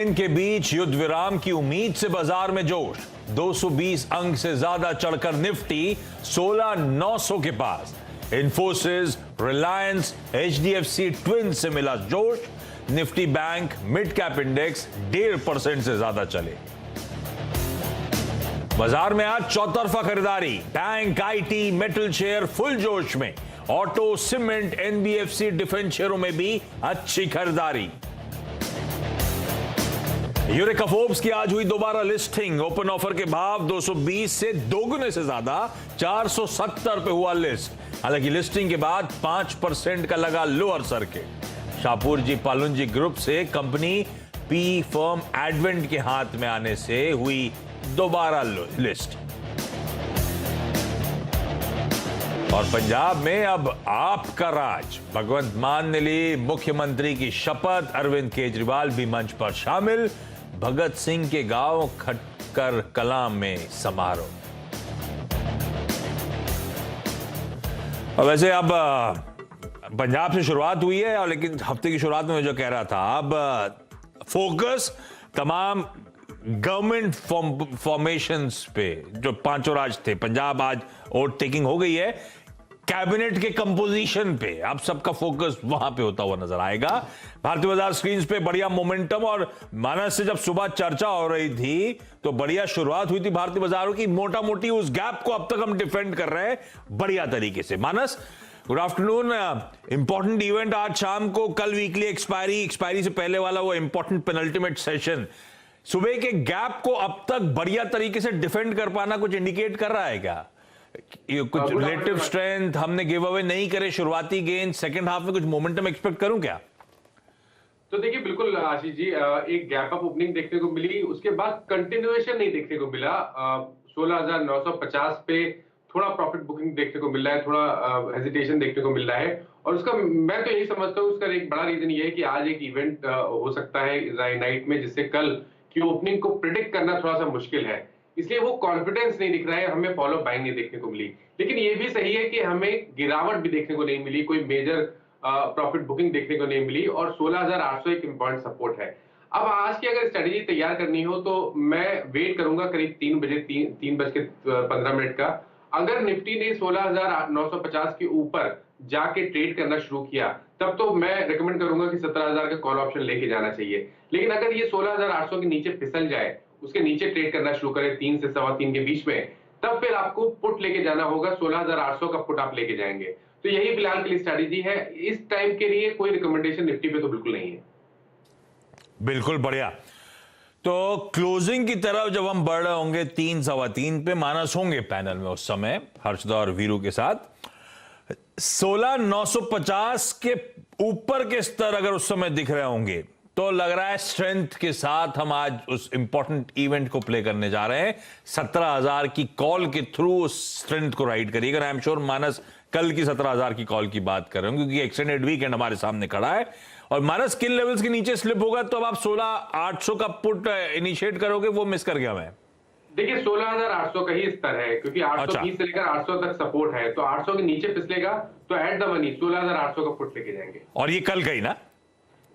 इनके बीच युद्ध विराम की उम्मीद से बाजार में जोश। 220 अंक से ज्यादा चढ़कर निफ्टी 16,900 के पास। इंफोसिस, रिलायंस, एचडीएफसी ट्विन से मिला जोश। Nifty bank mid cap index 1.5% से ज्यादा चले। बाजार में आज चौतरफा खरीदारी। Bank, IT, metal share full जोश में। ऑटो, सीमेंट, एनबीएफसी, डिफेंस शेयरों में भी अच्छी खरीदारी। यूरेका फोर्ब्स की आज हुई दोबारा लिस्टिंग। ओपन ऑफर के भाव 220 से दोगुने से ज्यादा 470 पे हुआ लिस्ट। हालांकि लिस्टिंग के बाद 5% का लगा लोअर सर्किट। शाहपुर जी पालुंजी ग्रुप से कंपनी पी फर्म एडवेंट के हाथ में आने से हुई दोबारा लिस्ट। और पंजाब में अब आपका राज। भगवंत मान ने ली मुख्यमंत्री की शपथ। अरविंद केजरीवाल भी मंच पर शामिल। भगत सिंह के गांव खटकर कलां में समारोह। वैसे अब पंजाब से शुरुआत हुई है, और लेकिन हफ्ते की शुरुआत में जो कह रहा था, अब फोकस तमाम गवर्नमेंट फॉर्मेशंस पे। जो पांचों राज्य थे, पंजाब आज वोट टेकिंग हो गई है। कैबिनेट के कंपोजिशन पे अब सबका फोकस वहां पे होता हुआ नजर आएगा। भारतीय बाजार स्क्रीन पे बढ़िया मोमेंटम। और मानस से जब सुबह चर्चा हो रही थी तो बढ़िया शुरुआत हुई थी भारतीय बाजारों की। मोटा मोटी उस गैप को अब तक हम डिफेंड कर रहे हैं बढ़िया तरीके से। मानस, गुड आफ्टरनून। इंपॉर्टेंट इवेंट आज शाम को, कल वीकली एक्सपायरी से पहले वाला वो इंपॉर्टेंट पेनल्टीमेट सेशन। सुबह के गैप को अब तक बढ़िया तरीके से डिफेंड कर पाना कुछ इंडिकेट कर रहा है क्या? कुछ रिलेटिव स्ट्रेंथ हमने गिव अवे नहीं करे, शुरुआती गेन, सेकंड हाफ में कुछ मोमेंटम एक्सपेक्ट करूं क्या? तो देखिए, बिल्कुल आशीष जी, एक गैप अप ओपनिंग देखने को मिली, उसके बाद कंटिन्यूएशन नहीं देखने को मिला। 16,950 पे थोड़ा प्रॉफिट बुकिंग देखने को मिल रहा है, थोड़ा हेजिटेशन देखने को मिल रहा है। और उसका मैं तो यही समझता हूँ, उसका एक बड़ा रीजन ये है कि आज एक इवेंट हो सकता है नाइट में, जिससे कल की ओपनिंग को प्रिडिक्ट करना थोड़ा सा मुश्किल है। इसलिए वो कॉन्फिडेंस नहीं दिख रहा है, हमें फॉलो बाइंग नहीं देखने को मिली। लेकिन ये भी सही है कि हमें गिरावट भी देखने को नहीं मिली, कोई मेजर प्रॉफिट बुकिंग देखने को नहीं मिली। और 16,800 एक इम्पॉर्टेंट सपोर्ट है। अब आज की अगर स्ट्रेटेजी तैयार करनी हो तो मैं वेट करूंगा करीब 3:15 का। अगर निफ्टी ने 16,950 के ऊपर जाके ट्रेड करना शुरू किया, तब तो मैं रिकमेंड करूंगा कि 17,000 का कॉल ऑप्शन लेके जाना चाहिए। लेकिन अगर ये 16,800 के नीचे फिसल जाए, उसके नीचे ट्रेड करना शुरू करे 3 से 3.25 के बीच में, तब फिर आपको पुट लेके जाना होगा। 16,800 का पुट आप लेके जाएंगे। तो यही फिलहाल के लिए स्ट्रेटेजी है। इस टाइम के लिए कोई रिकमेंडेशन निफ्टी पे तो बिल्कुल नहीं है। बिल्कुल बढ़िया। तो क्लोजिंग की तरफ जब हम बढ़ रहे होंगे 3, 3.15 पे, मानस होंगे पैनल में उस समय हर्षदा और वीरू के साथ। 16,950 के ऊपर के स्तर अगर उस समय दिख रहे होंगे तो लग रहा है स्ट्रेंथ के साथ हम आज उस इंपॉर्टेंट इवेंट को प्ले करने जा रहे हैं। 17,000 की कॉल के थ्रू उस स्ट्रेंथ को राइड करिएगा। आई एम श्योर मानस कल की 17,000 की कॉल की बात कर रहे होंगे, क्योंकि एक्सटेंडेड वीकेंड हमारे सामने खड़ा है। और मानस किन लेवल्स के नीचे स्लिप होगा तो अब आप 16,800 का पुट इनिशिएट करोगे, वो मिस कर गया मैं। देखिए, 16,800 का ही स्तर है, क्योंकि 820 से लेकर 800 तक सपोर्ट है। तो 800 के नीचे फिसलेगा तो एट द मनी 16,800 का पुट लेके जाएंगे। और ये कल का ही ना?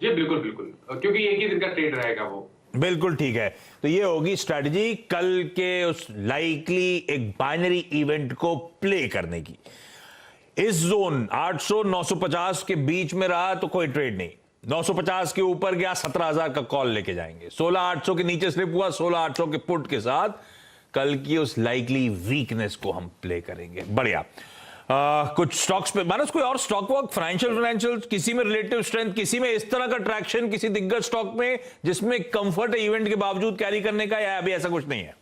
जी बिल्कुल बिल्कुल, क्योंकि एक ही दिन का ट्रेड रहेगा वो। बिल्कुल ठीक है। तो ये होगी स्ट्रैटेजी कल के उस लाइकली एक बाइनरी इवेंट को प्ले करने की। इस जोन 800-950 के बीच में रहा तो कोई ट्रेड नहीं। 950 के ऊपर गया 17,000 का कॉल लेके जाएंगे। 16,800 के नीचे स्लिप हुआ 16,800 के पुट के साथ कल की उस लाइकली वीकनेस को हम प्ले करेंगे। बढ़िया। कुछ स्टॉक्स पे मानस, कोई और स्टॉक वर्क, फाइनेंशियल, किसी में रिलेटिव स्ट्रेंथ, किसी में इस तरह का ट्रैक्शन, किसी दिग्गज स्टॉक में जिसमें कंफर्ट है इवेंट के बावजूद कैरी करने का, या अभी ऐसा कुछ नहीं है?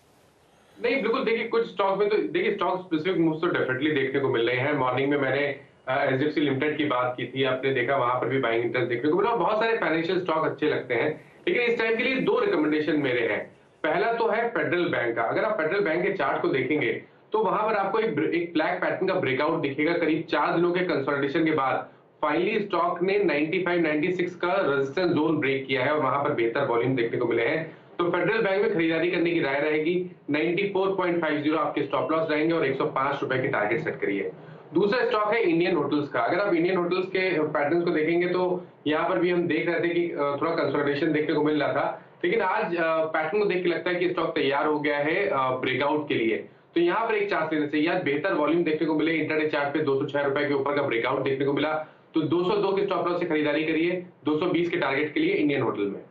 नहीं, बिल्कुल। देखिए, कुछ स्टॉक में तो देखिए स्टॉक स्पेसिफिक मूव्स तो डेफिनेटली देखने को मिल रहे हैं। मॉर्निंग में मैंने एचडीएफसी लिमिटेड की बात की थी, आपने देखा वहां पर भी बाइंग इंटरेस्ट देखने को मिला। बहुत सारे फाइनेंशियल स्टॉक अच्छे लगते हैं, लेकिन इस टाइम के लिए 2 रिकमेंडेशन मेरे हैं। पहला तो है फेडरल बैंक का। अगर आप फेडरल बैंक के चार्ट को देखेंगे तो वहां पर आपको एक ब्लैक पैटर्न का ब्रेकआउट दिखेगा। करीब 4 दिनों के कंसोलिडेशन के बाद फाइनली स्टॉक ने 95-96 का रेजिस्टेंस जोन ब्रेक किया है और वहां पर बेहतर वॉल्यूम देखने को मिले हैं। तो फेडरल बैंक में खरीदारी करने की राय रहेगी। 94.50 आपके स्टॉप लॉस रहेंगे और 105 रुपए की टारगेट सेट करिए। दूसरा स्टॉक है इंडियन होटल्स का। अगर आप इंडियन होटल्स के पैटर्न्स को देखेंगे तो यहाँ पर भी हम देख रहे थे कि थोड़ा कंसोलिडेशन देखने को मिल रहा था। लेकिन आज पैटर्न को देख के लगता है कि स्टॉक तैयार हो गया है ब्रेकआउट के लिए। तो यहाँ पर एक चांस लेना चाहिए। आज बेहतर वॉल्यूम देखने को मिले, इंट्राडे चार्ट पे 206 रुपए के ऊपर का ब्रेकआउट देखने को मिला, तो 202 के स्टॉप लॉस से खरीदारी करिए 220 के टारगेट के लिए इंडियन होटल में।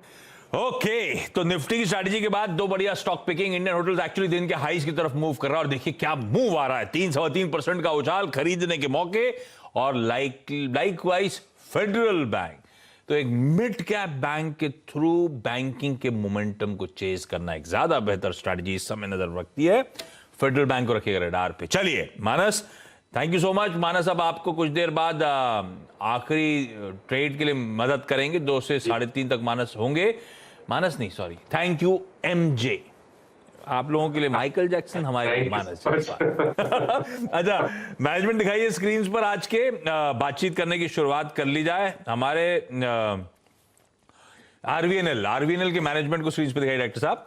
ओके, तो निफ्टी की स्ट्रैटेजी के बाद दो बढ़िया stock picking. Indian hotels actually दिन के हाईज की तरफ मूव कर रहा है और देखिए क्या मूव आ रहा है, 3-3.25% का उछाल खरीदने के मौके। और लाइकवाइज फेडरल बैंक, तो एक मिड कैप बैंक के थ्रू बैंकिंग के मोमेंटम को चेज करना एक ज्यादा बेहतर स्ट्रैटेजी इस समय नजर रखती है। फेडरल बैंक को रखिएगा रडार पे। चलिए मानस, थैंक यू सो मच। मानस, अब आपको कुछ देर बाद आखिरी ट्रेड के लिए मदद करेंगे, 2 से 3:30 तक मानस होंगे। मानस नहीं, सॉरी, थैंक यू एमजे। आप लोगों के लिए माइकल जैक्सन, हमारे लिए मानस। अच्छा, मैनेजमेंट दिखाइए स्क्रीन पर। आज के बातचीत करने की शुरुआत कर ली जाए। हमारे आरवीएनएल के मैनेजमेंट को स्क्रीन पर दिखाइए डायरेक्टर साहब।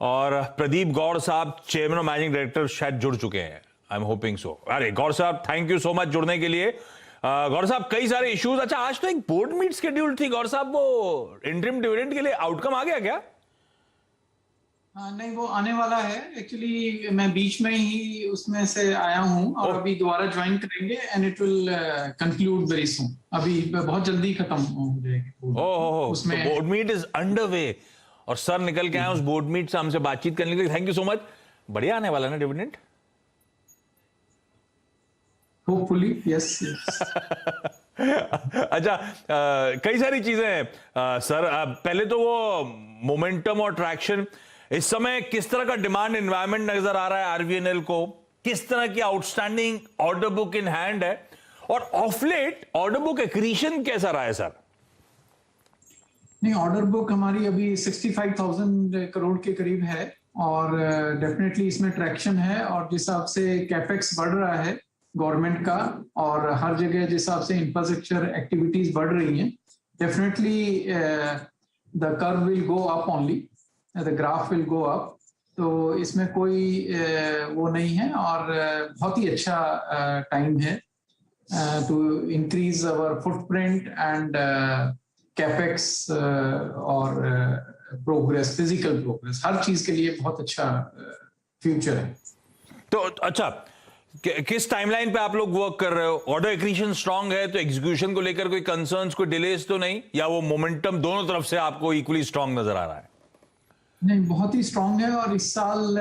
और प्रदीप गौड़ साहब, चेयरमैन और मैनेजिंग डायरेक्टर, शायद जुड़ चुके हैं। आई एम होपिंग सो। अरे गौड़ साहब, थैंक यू सो मच जुड़ने के लिए। गौड़ साहब, कई सारे इश्यूज। अच्छा, आज तो एक बोर्ड मीट शेड्यूल थी गौड़ साहब, वो इंटरिम डिविडेंड के लिए आउटकम आ गया क्या? नहीं, वो आने वाला है। एक्चुअली मैं बीच में ही उसमें से आया हूं और अभी दोबारा ज्वाइन करेंगे and it will conclude very soon. अभी बहुत जल्दी खत्म हो जाएगी। ओह, उसमें board meet is under way और सर निकल के आए उस बोर्ड मीट से हमसे बातचीत करने के लिए। Thank you so much. बढ़िया आने वाला ना डिविडेंड? Hopefully yes. अच्छा, कई सारी चीजें हैं सर। पहले तो वो मोमेंटम और ट्रैक्शन, इस समय किस तरह का डिमांड एनवायरनमेंट नजर आ रहा है आरवीएनएल को? किस तरह की outstanding order book in hand है? और of late order book accretion कैसा रहा है सर? नहीं, ऑर्डर बुक हमारी अभी 65,000 करोड़ के करीब है और डेफिनेटली इसमें ट्रैक्शन है। और जिस हिसाब से कैपेक्स बढ़ रहा है गवर्नमेंट का और हर जगह जिस हिसाब से इंफ्रास्ट्रक्चर एक्टिविटीज बढ़ रही हैं, definitely the curve will go up only, the graph will go up. तो इसमें कोई वो नहीं है और बहुत ही अच्छा टाइम है to increase our footprint and capex और प्रोग्रेस, फिजिकल प्रोग्रेस, हर चीज के लिए बहुत अच्छा फ्यूचर है। तो अच्छा, किस टाइमलाइन पे आप लोग वर्क कर रहे हो? ऑर्डर एक्रीशन स्ट्रांग है तो एग्जीक्यूशन को लेकर कोई कंसर्न्स, कोई डिलेज तो नहीं, या वो मोमेंटम दोनों तरफ से आपको इक्वली स्ट्रांग नजर आ रहा है? नहीं, बहुत ही स्ट्रांग है और इस साल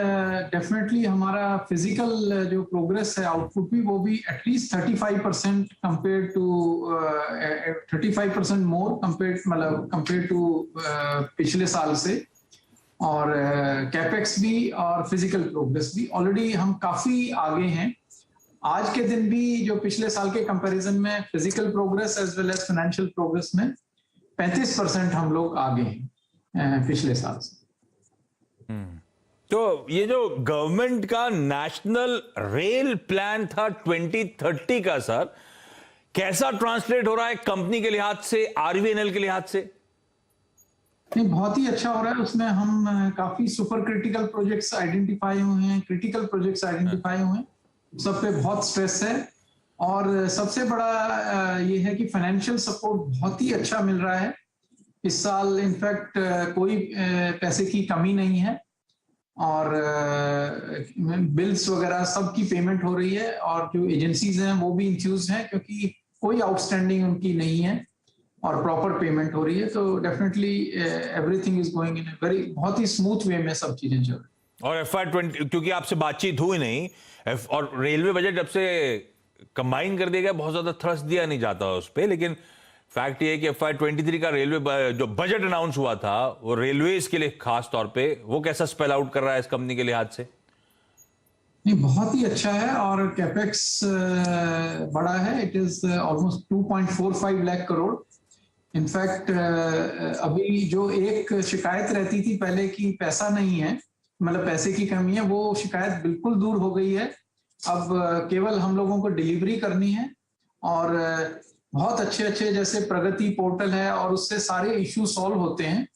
डेफिनेटली हमारा फिजिकल जो प्रोग्रेस है, आउटपुट भी, वो भी at least 35% compare to 35% more compare to पिछले साल से। और कैपेक्स भी और फिजिकल प्रोग्रेस भी ऑलरेडी हम काफी आगे हैं। आज के दिन भी जो पिछले साल के कंपैरिजन में physical progress as well as financial progress में 35% हम लोग आगे हैं पिछले साल से। तो ये जो गवर्नमेंट का नेशनल रेल प्लान था 2030 का सर, कैसा ट्रांसलेट हो रहा है कंपनी के लिहाज से, आरवीएनएल के लिहाज से? नहीं, बहुत ही अच्छा हो रहा है। उसमें हम काफी सुपर क्रिटिकल प्रोजेक्ट्स आइडेंटिफाई हुए हैं, क्रिटिकल प्रोजेक्ट्स आइडेंटिफाई हुए हैं, सब पे बहुत स्ट्रेस है। और सबसे बड़ा ये है कि फाइनेंशियल सपोर्ट बहुत ही अच्छा मिल रहा है इस साल। इनफैक्ट कोई पैसे की कमी नहीं है और बिल्स वगैरह सब की पेमेंट हो रही है और जो एजेंसीज हैं वो भी इंथ्यूज हैं क्योंकि कोई आउटस्टैंडिंग उनकी नहीं है और प्रॉपर पेमेंट हो रही है। तो definitely everything is going in very, बहुत ही स्मूथ वे में सब चीजें चल रही। और FY20, क्योंकि आपसे बातचीत हुई नहीं, और रेलवे बजट जब से कंबाइन कर दिया गया, बहुत ज्यादा थ्रस्ट दिया नहीं जाता उस पर, लेकिन फैक्ट ये है कि FY23 का रेलवे जो बजट अनाउंस हुआ था वो रेलवेज के लिए खास तौर पे, वो कैसा स्पेल आउट कर रहा है इस कंपनी के लिहाज से? नहीं, बहुत ही अच्छा है और कैपेक्स बड़ा है। It is almost 2.45 lakh crore. In fact अभी जो एक शिकायत रहती थी पहले कि पैसा नहीं है, मतलब पैसे की कमी है, वो शिकायत बिल्कुल दूर हो गई है। अब केवल हम लोगों को डिलीवरी करनी है और बहुत अच्छे अच्छे जैसे प्रगति पोर्टल है और उससे सारे इश्यू सॉल्व होते हैं।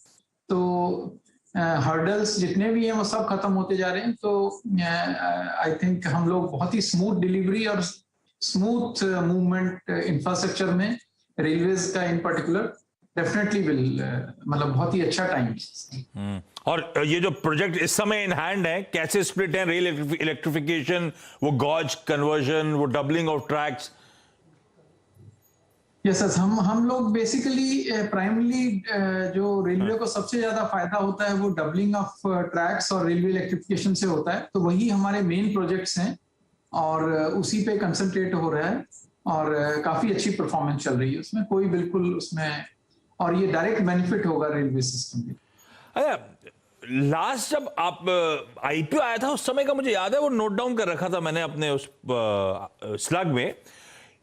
तो हर्डल्स जितने भी हैं वो सब खत्म होते जा रहे हैं। तो आई थिंक हम लोग बहुत ही स्मूथ डिलीवरी और स्मूथ मूवमेंट इंफ्रास्ट्रक्चर में, रेलवेज का इन पर्टिकुलर डेफिनेटली विल मतलब बहुत ही अच्छा टाइम। और ये जो प्रोजेक्ट इस समय इन हैंड है, कैसे स्प्लिट है? रेल इलेक्ट्रिफिकेशन, वो गॉज कन्वर्जन, वो doubling of tracks. Yes sir, हम लोग बेसिकली प्राइमरली जो रेलवे को सबसे ज्यादा फायदा होता है वो डबलिंग ऑफ ट्रैक्स और रेलवे इलेक्ट्रिफिकेशन से होता है, तो वही हमारे मेन प्रोजेक्ट्स हैं और उसी पे कंसंट्रेट हो रहा है और काफी अच्छी परफॉर्मेंस चल रही है उसमें, कोई बिल्कुल उसमें, और ये डायरेक्ट बेनिफिट होगा रेलवे सिस्टम में। अच्छा, लास्ट जब आप आईपीओ आया था उस समय का मुझे याद है, वो नोट डाउन कर रखा था मैंने अपने उस स्लग में।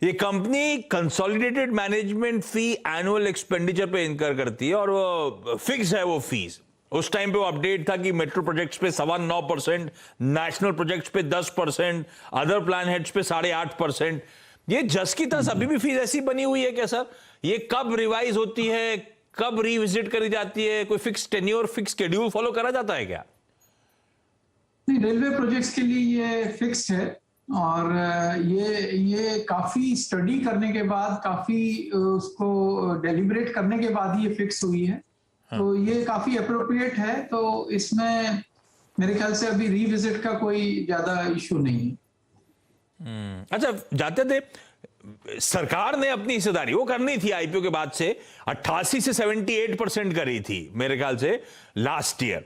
ये कंपनी कंसोलिडेटेड मैनेजमेंट फी एनुअल एक्सपेंडिचर पे इनकर करती है और वो फिक्स है वो फीस। उस टाइम पे वो अपडेट था कि मेट्रो प्रोजेक्ट्स पे 9.25%, नेशनल प्रोजेक्ट्स पे 10%, अदर प्लान हेड्स पे 8.5%। ये जस की तस अभी भी फीस ऐसी बनी हुई है क्या सर? ये कब रिवाइज होती है, कब रिविजिट करी जाती है? कोई fix tenure, fix schedule follow करा जाता है क्या? नहीं, रेलवे प्रोजेक्ट्स के लिए ये फिक्स्ड है और ये काफी स्टडी करने के बाद, काफी उसको डेलिब्रेट करने के बाद ये फिक्स हुई है। हाँ। तो ये काफी अप्रोप्रिएट है, तो इसमें मेरे ख्याल से अभी रिविजिट का कोई ज्यादा इशू नहीं है। अच्छा, जाते थे सरकार ने अपनी हिस्सेदारी वो करनी थी आईपीओ के बाद से 88 से 78% करी थी मेरे ख्याल से लास्ट ईयर।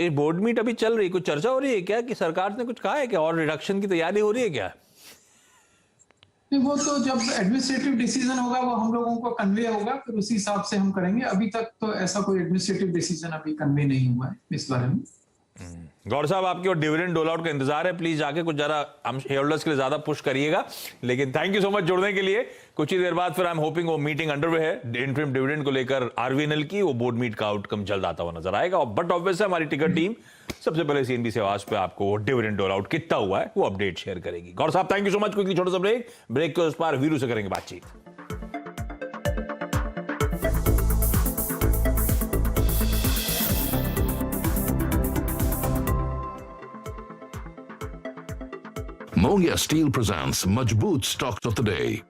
ये बोर्ड मीट अभी चल रही, कुछ चर्चा हो रही है क्या कि सरकार ने कुछ कहा है क्या, और रिडक्शन की तैयारी हो रही है क्या? वो तो जब एडमिनिस्ट्रेटिव डिसीजन होगा वो हम लोगों को कन्वे होगा, फिर उसी हिसाब से हम करेंगे। अभी तक तो ऐसा कोई एडमिनिस्ट्रेटिव डिसीजन अभी कन्वे नहीं हुआ है इस बारे में। गौर साहब, आपकी और डिविडेंड डोल आउट का इंतजार है, प्लीज जाके कुछ जरा हम शेयर होल्डर्स के लिए ज्यादा पुश करिएगा। लेकिन थैंक यू सो मच जुड़ने के लिए। कुछ ही देर बाद फिर आई एम होपिंग वो मीटिंग अंडरवे है इंटरिम डिविडेंड को लेकर आरवीएनएल की, वो बोर्ड मीट का आउटकम जल्द आता हुआ नजर आएगा। बट ऑब्वियसली हमारी टिकट टीम सबसे पहले सीएनबी आवाज पे आपको डिविडेंड डोल आउट कितना हुआ है वो अपडेट शेयर करेगी। गौर साहब, thank you so much. Quickly छोटा सा ब्रेक के उस पार वीरू से करेंगे बातचीत। Mongia Steel presents Majboot Stocks of the Day.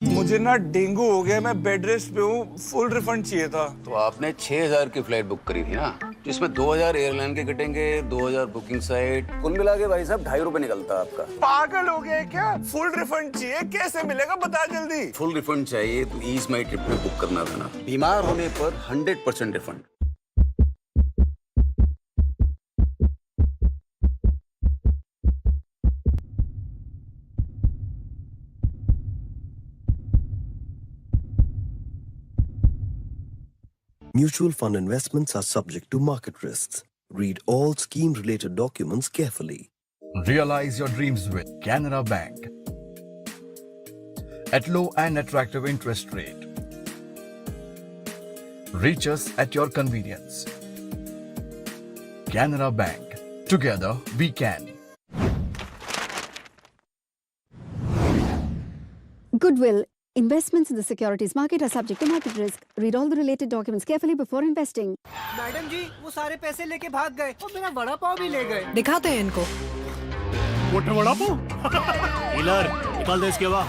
मुझे ना डेंगू हो गया, मैं बेड रेस्ट पे हूँ, फुल रिफंड चाहिए था। तो आपने 6000 की फ्लाइट बुक करी थी ना, जिसमें 2000 एयरलाइन के कटेंगे, 2000 बुकिंग साइट, कुल मिला के भाई साहब 2.5 रुपए निकलता आपका। पागल हो गए क्या? फुल रिफंड चाहिए, कैसे मिलेगा बता जल्दी। फुल रिफंड चाहिए तो ईज माई ट्रिप में बुक करना था ना। बीमार होने पर 100% refund. Mutual fund investments are subject to market risks. Read all scheme-related documents carefully. Realize your dreams with Canara Bank at low and attractive interest rate. Reach us at your convenience. Canara Bank. Together we can. Goodwill. Investments in the securities market are subject to market risk. Read all the related documents carefully before investing. Madam ji, वो सारे पैसे लेके भाग गए और मेरा वड़ा पाव भी ले गए। दिखाते हैं इनको। मोटर वड़ा पाव? डीलर, निकाल दे इसके बाद।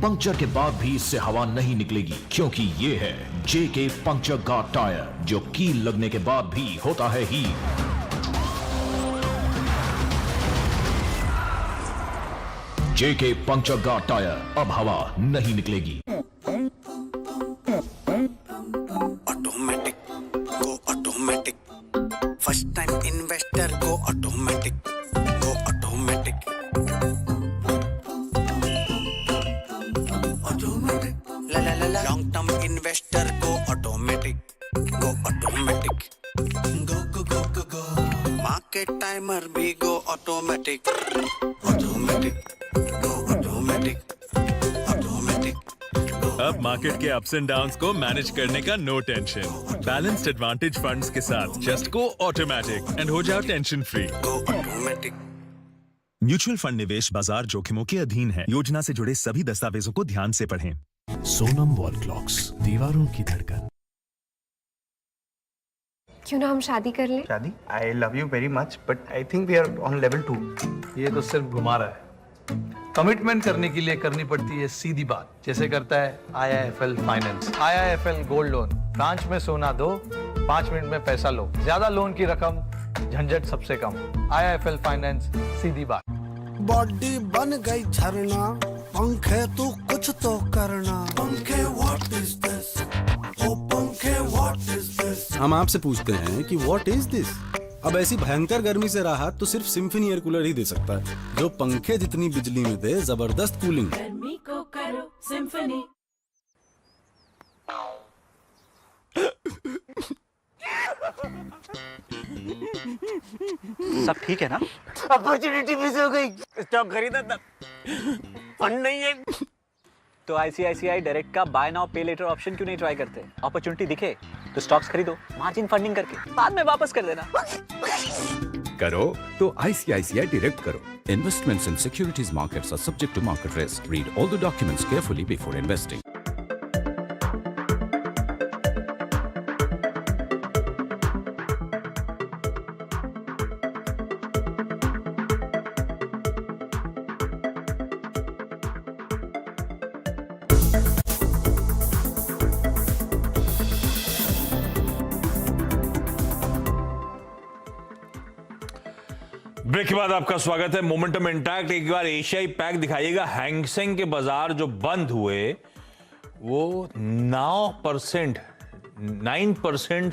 पंक्चर के बाद भी इससे हवा नहीं निकलेगी, क्योंकि ये है जेके पंक्चर गार्ड टायर, जो कील लगने के बाद भी होता है heat. JK puncture guard tyre, अब हवा नहीं निकलेगी। Automatic go automatic, first time investor go automatic, go automatic. Automatic ला ला ला ला, long term investor go automatic, go automatic, go go go go go. Market timer भी गो ऑटोमेटिक, ऑटोमेटिक। अब मार्केट के अप्स एंड डाउन्स को manage करने का no tension. Balanced advantage funds के साथ जस्ट गो ऑटोमेटिक एंड हो जाओ टेंशन फ्री। म्यूचुअल फंड निवेश बाजार जोखिमों के अधीन है। योजना से जुड़े सभी दस्तावेजों को ध्यान से पढ़ें। सोनम वॉल क्लॉक्स, दीवारों की धड़कन। क्यों ना हम शादी कर लें? शादी? I love you very much but I think we are on level 2। ये तो सिर्फ घुमा रहा है। कमिटमेंट करने के लिए करनी पड़ती है सीधी बात, जैसे करता है IIFL finance. IIFL gold loan, branch में सोना दो, 5 मिनट में पैसा लो, ज्यादा लोन की रकम, झंझट सबसे कम। IIFL फाइनेंस, सीधी बात। बॉडी बन गई झरना, पंखे तू कुछ तो करना। पंखे व्हाट इज दिस, ओ पंखे व्हाट इज दिस। हम आपसे पूछते हैं कि व्हाट इज दिस। अब ऐसी भयंकर गर्मी से राहत तो सिर्फ सिम्फनी एयर कूलर ही दे सकता है, जो पंखे जितनी बिजली में दे जबरदस्त कूलिंग। गर्मी को करो सिम्फनी। सब ठीक है ना? अपॉर्चुनिटी मिस हो गई, स्टॉक खरीदा था, फंड नहीं है। तो ICICI डायरेक्ट का बाय नाउ पे लेटर ऑप्शन क्यों नहीं ट्राई करते? अपॉर्चुनिटी दिखे तो स्टॉक्स खरीदो, मार्जिन फंडिंग करके बाद में वापस कर देना। करो तो ICICI डायरेक्ट करो। Investments in securities markets are subject to market risk. Read all the documents carefully before investing. Break के बाद आपका स्वागत है। Momentum intact. एक बार एशियाई पैक दिखाइएगा। हैंगसेंग के बाजार जो बंद हुए वो 9%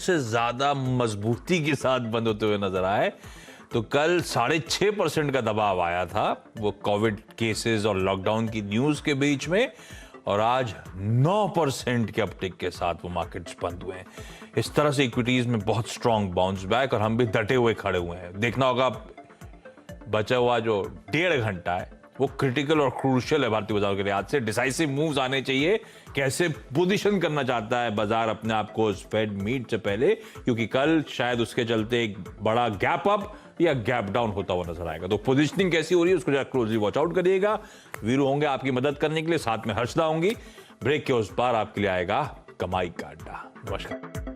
से ज्यादा मजबूती के साथ बंद होते हुए नजर आए। तो कल 6.5% का दबाव आया था वो कोविड केसेस और लॉकडाउन की न्यूज के बीच में, और आज 9% के अपटिक के साथ वो मार्केट्स बंद हुए हैं। इस तरह से इक्विटीज में बहुत स्ट्रॉन्ग बाउंस बैक, और हम भी डटे हुए खड़े हुए हैं। देखना होगा बचा हुआ जो 1.5 घंटा है वो क्रिटिकल और क्रूशियल है भारतीय बाजार के लिहाज से। डिसाइसिव मूव्स आने चाहिए। कैसे पोजीशन करना चाहता है बाजार अपने आप को फेड मीट से पहले, क्योंकि कल शायद उसके चलते एक बड़ा गैप अप या गैप डाउन होता हुआ नजर आएगा। तो पोजीशनिंग कैसी हो रही है उसको जरा क्लोजली वॉच आउट करिएगा। वीरू होंगे आपकी मदद करने के लिए, साथ में हर्षदा होंगी। ब्रेक के उस पार आपके लिए आएगा कमाई का अड्डा। नमस्कार।